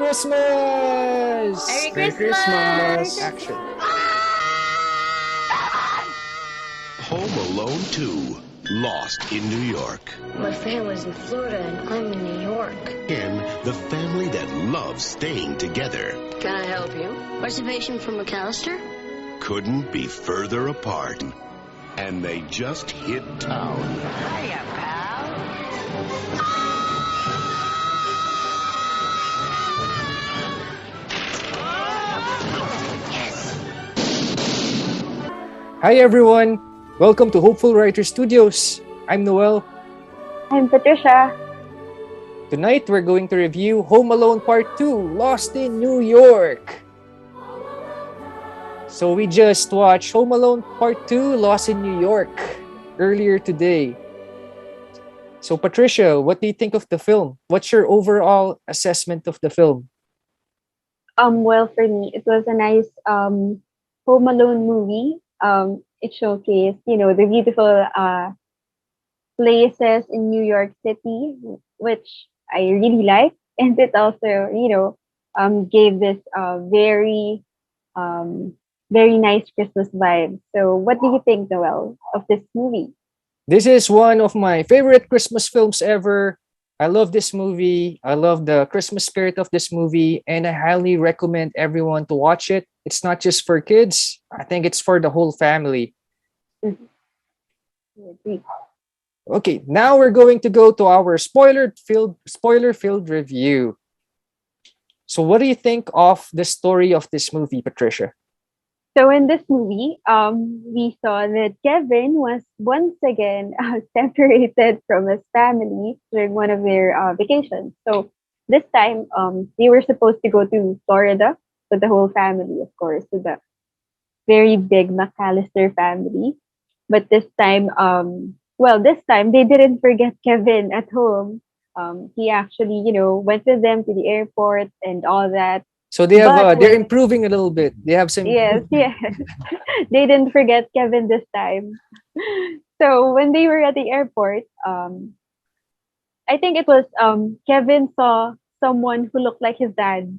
Christmas! Merry Merry Christmas! Christmas! Action. Home Alone 2, Lost in New York. My family's in Florida and I'm in New York. In the family that loves staying together. Can I help you? Reservation for McAllister? Couldn't be further apart. And they just hit town. Hiya, pal. Hi everyone! Welcome to Hopeful Writer Studios. I'm Noel. I'm Patricia. Tonight we're going to review Home Alone Part 2, Lost in New York. So we just watched Home Alone Part 2, Lost in New York earlier today. So Patricia, what do you think of the film? What's your overall assessment of the film? Well, for me, it was a nice Home Alone movie. It showcased, the beautiful places in New York City, which I really like, and it also, gave this very nice Christmas vibe. So, what do you think, Noel, of this movie? This is one of my favorite Christmas films ever. I love this movie. I love the Christmas spirit of this movie, and I highly recommend everyone to watch it. It's not just for kids. I think it's for the whole family. Mhm. I agree. Okay, now we're going to go to our spoiler-filled review. So what do you think of the story of this movie, Patricia? So in this movie, we saw that Kevin was once again separated from his family during one of their vacations. So this time, they were supposed to go to Florida with the whole family, of course, with the very big McAllister family. But this time they didn't forget Kevin at home. He actually, went with them to the airport and all that. So they have But they're when improving a little bit. They have some Yes, improvement. yes. They didn't forget Kevin this time. So when they were at the airport, I think it was Kevin saw someone who looked like his dad.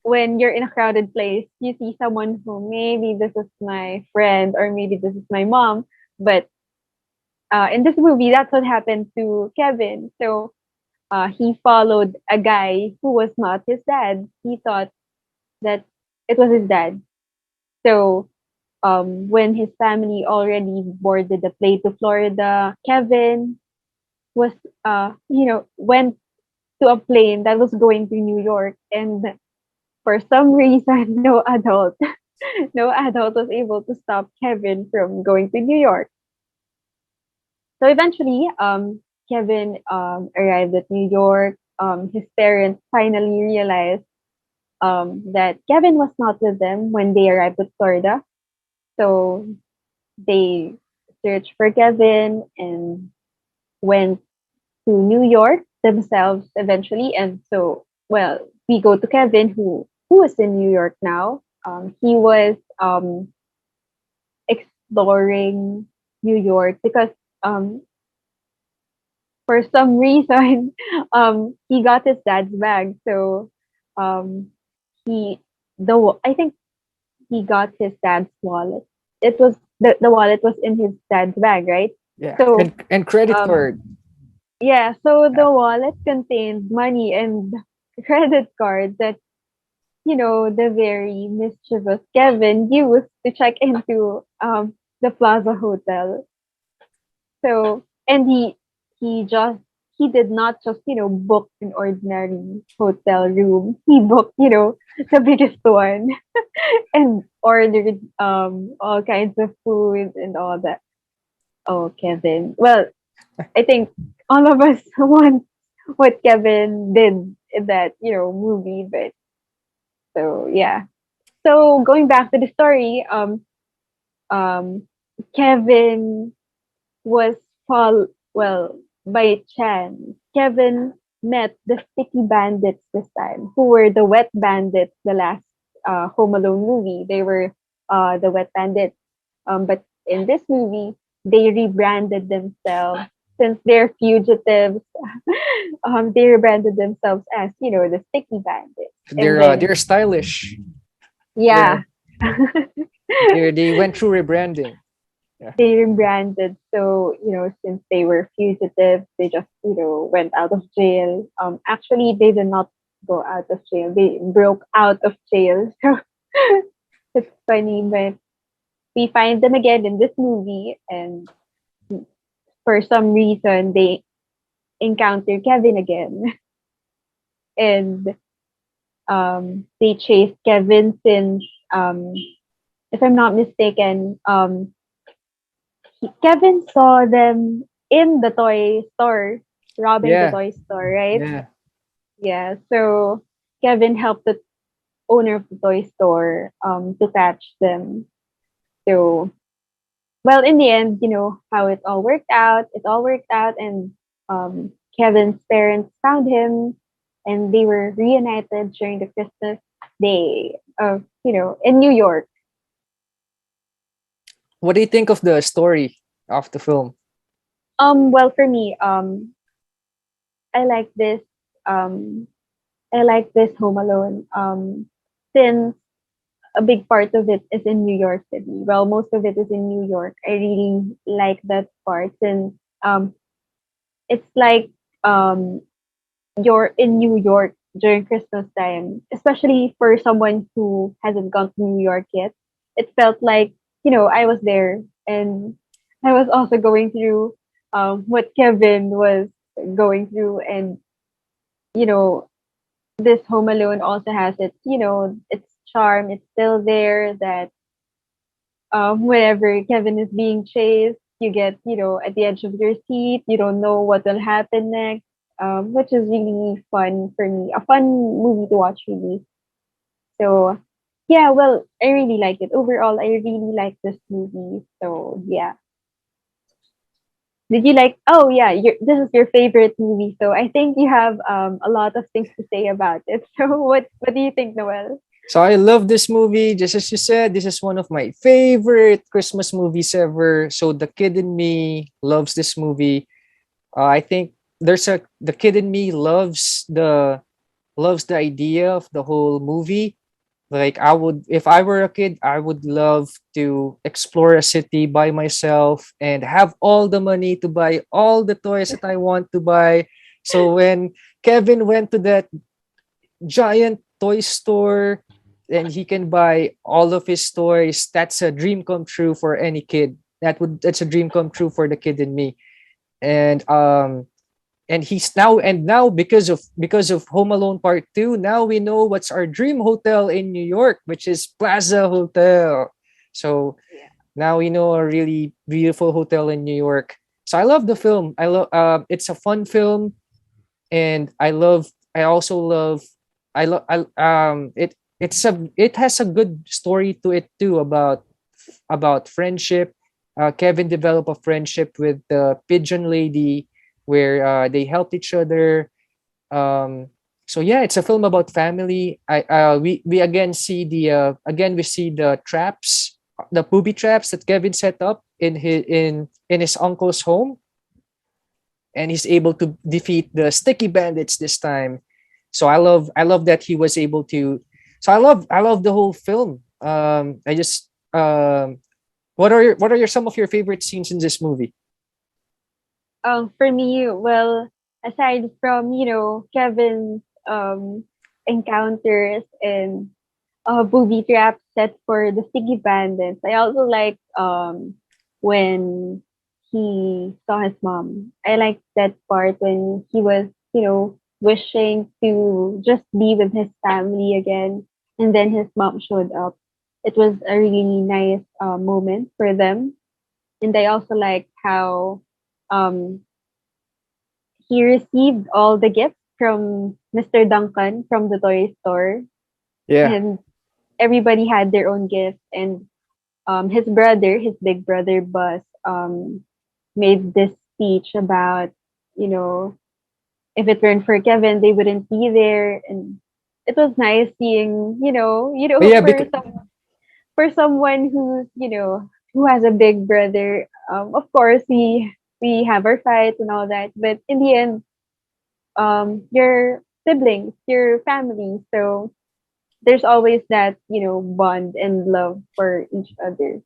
When you're in a crowded place, you see someone who maybe this is my friend or maybe this is my mom. But in this movie, that's what happened to Kevin. So he followed a guy who was not his dad. He thought that it was his dad. So when his family already boarded the plane to Florida, Kevin was went to a plane that was going to New York, and for some reason, no adult was able to stop Kevin from going to New York. So eventually, Kevin arrived at New York. His parents finally realized that Kevin was not with them when they arrived at Florida. So they searched for Kevin and went to New York themselves eventually. And so, well, we go to Kevin, who is in New York now. He was exploring New York because um, for some reason he got his dad's bag. So um, he I think he got his dad's wallet. It was the wallet was in his dad's bag, right? Yeah. So And credit um card. yeah, so Yeah. the wallet contained money and credit card that the very mischievous Kevin used to check into the Plaza Hotel. So and he did not just book an ordinary hotel room. He booked the biggest one and ordered all kinds of food and all that. Oh, Kevin. Well, I think all of us want what Kevin did in that movie, but so yeah. So going back to the story, um, Kevin was fall well by chance. Kevin met the sticky bandits this time, who were the wet bandits. The last Home Alone movie, they were the wet bandits. But in this movie, they rebranded themselves since they're fugitives, they rebranded themselves as, the sticky bandits. And then, They're stylish. yeah, They're they went through rebranding. Yeah. they rebranded. So, since they were fugitives, they just, went out of jail. Actually, they did not go out of jail. They broke out of jail. So it's funny, but we find them again in this movie, and for some reason, they encounter Kevin again. And they chased Kevin since, if I'm not mistaken, Kevin saw them in the toy store, robbing the Yeah. toy store, right? Yeah. Yeah. So Kevin helped the owner of the toy store to catch them. So, well, in the end, how it all worked out. It all worked out, and Kevin's parents found him, and they were reunited during the Christmas day of, in New York. What do you think of the story of the film? Well, for me, I like this. Um, I like this Home Alone. Since a big part of it is in New York City. Well, most of it is in New York. I really like that part since it's like um you're in New York during Christmas time, especially for someone who hasn't gone to New York yet. It felt like, I was there, and I was also going through what Kevin was going through. And, you know, this Home Alone also has its, its charm. It's still there that whenever Kevin is being chased, you get, at the edge of your seat. You don't know what will happen next, which is really fun for me. A fun movie to watch, really. So, yeah, well, I really like it. Overall, I really like this movie. So, yeah. Did you like? Oh, yeah, this is your favorite movie. So, I think you have a lot of things to say about it. So, what do you think, Noel? So I love this movie. Just as you said, this is one of my favorite Christmas movies ever. So the kid in me loves this movie. I think the kid in me loves the idea of the whole movie. Like I would, if I were a kid, I would love to explore a city by myself and have all the money to buy all the toys that I want to buy. So when Kevin went to that giant toy store and he can buy all of his toys, that's a dream come true for any kid. That's a dream come true for the kid in me. And he's now because of Home Alone Part 2, now we know what's our dream hotel in New York, which is Plaza Hotel. So Yeah. now we know a really beautiful hotel in New York. So I love the film. I love it's a fun film, and I also love I love it has a good story to it too about friendship. Kevin developed a friendship with the pigeon lady where they helped each other. Um, so yeah, it's a film about family. We again see we see the traps, the booby traps that Kevin set up in his uncle's home, and he's able to defeat the sticky bandits this time. So I love that he was able to. So I love the whole film. I just what are your some of your favorite scenes in this movie? For me, well, aside from, Kevin's encounters and booby traps set for the sticky bandits, I also like when he saw his mom. I like that part when he was, wishing to just be with his family again, and then his mom showed up. It was a really nice moment for them. And I also like how um he received all the gifts from Mr. Duncan from the toy store, Yeah, and everybody had their own gift. And his brother, his big brother Buzz, made this speech about, you know, if it weren't for Kevin, they wouldn't be there. And it was nice seeing, yeah, for someone who's, who has a big brother. Of course, he We have our fights and all that, but in the end, your siblings, your family. So there's always that, bond and love for each other.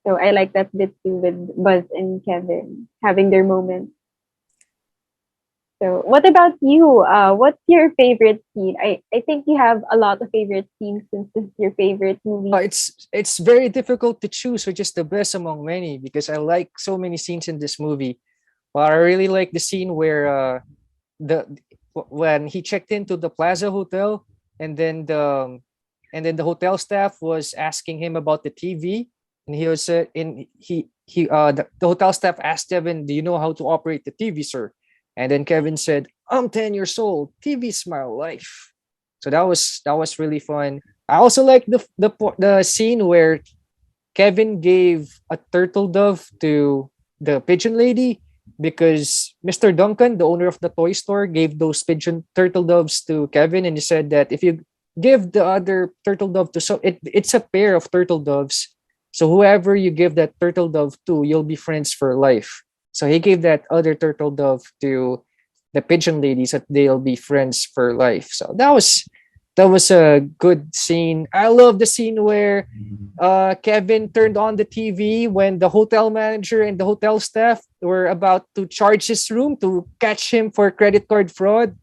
So I like that bit too with Buzz and Kevin having their moments. So what about you? What's your favorite scene? I think you have a lot of favorite scenes since this is your favorite movie. It's very difficult to choose which is the best among many because I like so many scenes in this movie. But I really like the scene where the when he checked into the Plaza Hotel, and then the hotel staff was asking him about the TV, and he was in he the hotel staff asked Kevin, "Do you know how to operate the TV, sir?" And then Kevin said, "I'm 10 years old. TV's my life." So that was really fun. I also like the scene where Kevin gave a turtle dove to the pigeon lady because Mr. Duncan, the owner of the toy store, gave those pigeon turtle doves to Kevin, and he said that if you give the other turtle dove to it's a pair of turtle doves. So whoever you give that turtle dove to, you'll be friends for life. So he gave that other turtle dove to the pigeon lady so that they'll be friends for life. So that was a good scene. I love the scene where Kevin turned on the TV when the hotel manager and the hotel staff were about to charge his room to catch him for credit card fraud.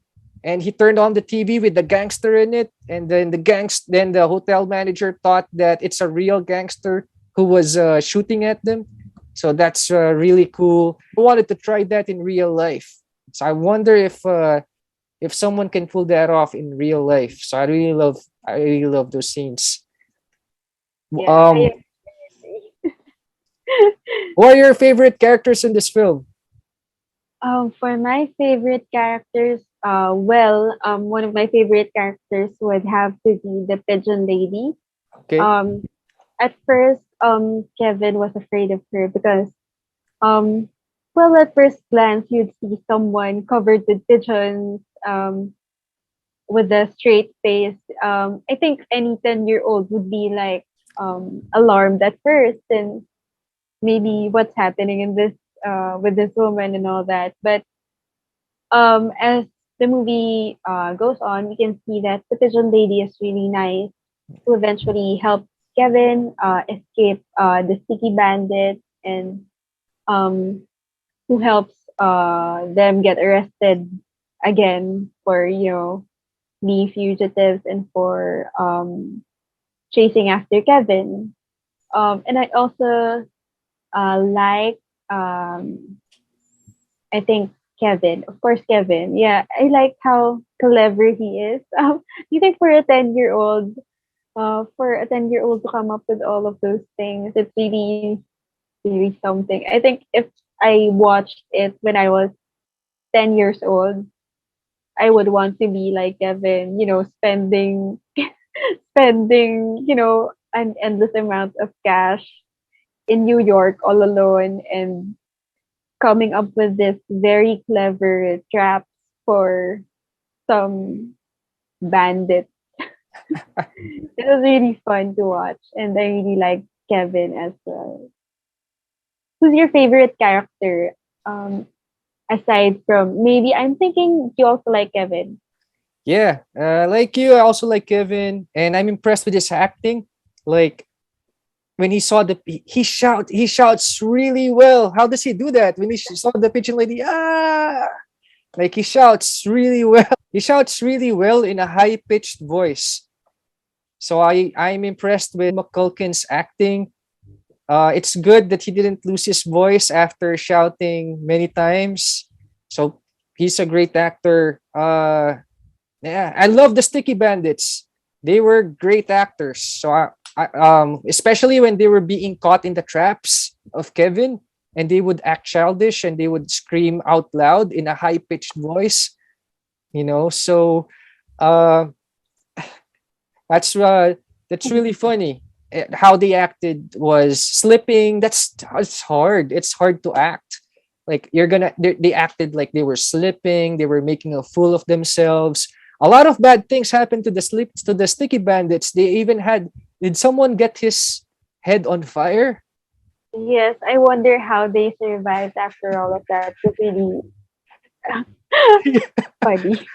And he turned on the TV with the gangster in it, and then then the hotel manager thought that it's a real gangster who was shooting at them. So that's really cool. I wanted to try that in real life. So I wonder if someone can pull that off in real life. So I really love those scenes. Yeah, Um, I agree. what are your favorite characters in this film? For my favorite characters, one of my favorite characters would have to be the pigeon lady. Okay. Um, at first, Kevin was afraid of her because, um, well, at first glance, you'd see someone covered with pigeons, with a straight face. I think any 10-year-old would be like, alarmed at first and maybe what's happening in this, with this woman and all that. But as the movie goes on, we can see that the pigeon lady is really nice, who eventually helps Kevin escape the sticky bandit, and um, who helps them get arrested again for, being fugitives and for chasing after Kevin. And I also like, I think, Kevin. Of course, Kevin. Yeah, I like how clever he is. You think for a 10-year-old to come up with all of those things, it's really, really something. I think if I watched it when I was 10 years old, I would want to be like Kevin, spending, an endless amount of cash in New York all alone and coming up with this very clever traps for some bandit. It was really fun to watch, and I really like Kevin as well. Who's your favorite character? Aside from, maybe I'm thinking you also like Kevin. Yeah, like you, I also like Kevin, and I'm impressed with his acting. Like when he shouts really well. How does he do that? When saw the pigeon lady, like he shouts really well. He shouts really well in a high pitched voice. So I'm impressed with McCulkin's acting. It's good that he didn't lose his voice after shouting many times. So he's a great actor. Yeah, I love the Sticky Bandits. They were great actors. So especially when they were being caught in the traps of Kevin, and they would act childish and they would scream out loud in a high pitched voice. So uh, that's really funny. How they acted was slipping. It's hard. It's hard to act. Like they acted like they were slipping. They were making a fool of themselves. A lot of bad things happened to the Sticky Bandits. They even had. Did someone get his head on fire? Yes, I wonder how they survived after all of that. It's really funny.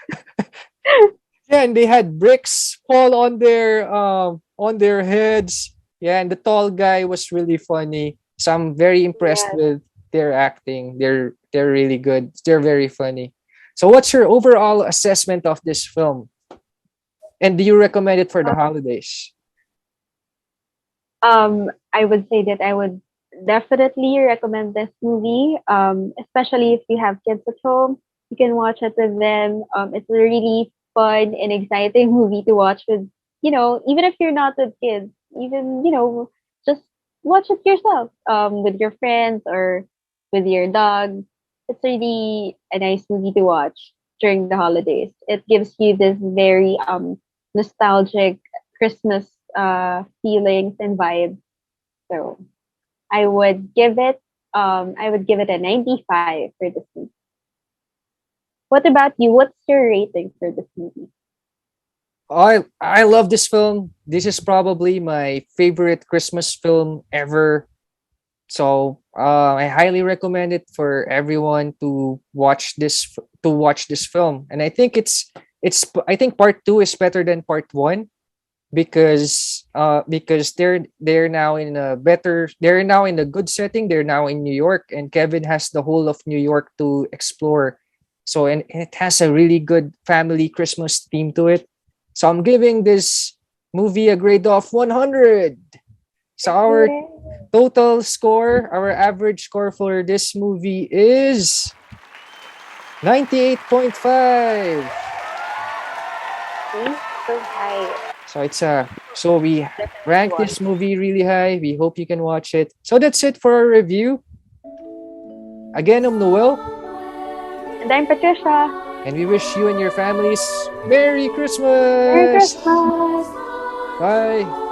Yeah, and they had bricks fall on their heads. Yeah, and the tall guy was really funny. So I'm very impressed Yes. with their acting. They're really good. They're very funny. So what's your overall assessment of this film? And do you recommend it for the holidays? I would say that I would definitely recommend this movie. Especially if you have kids at home, you can watch it with them. It's a really fun and exciting movie to watch with, even if you're not with kids, even, just watch it yourself, with your friends or with your dog. It's really a nice movie to watch during the holidays. It gives you this very nostalgic Christmas feelings and vibes. So I would give it a 95 for this movie. What about you? What's your rating for this movie? I love this film. This is probably my favorite Christmas film ever. So I highly recommend it for everyone to watch this film. And I think I think part two is better than part one because they're now in a good setting. They're now in New York, and Kevin has the whole of New York to explore. So and it has a really good family Christmas theme to it. So I'm giving this movie a grade of 100. So our Yeah. total score, our average score for this movie is 98.5. See? So high. So we Definitely rank watch this it. movie really high. We hope you can watch it. So that's it for our review. Again, I'm Noel, And I'm Patricia. and we wish you and your families Merry Merry Christmas. Christmas! Bye.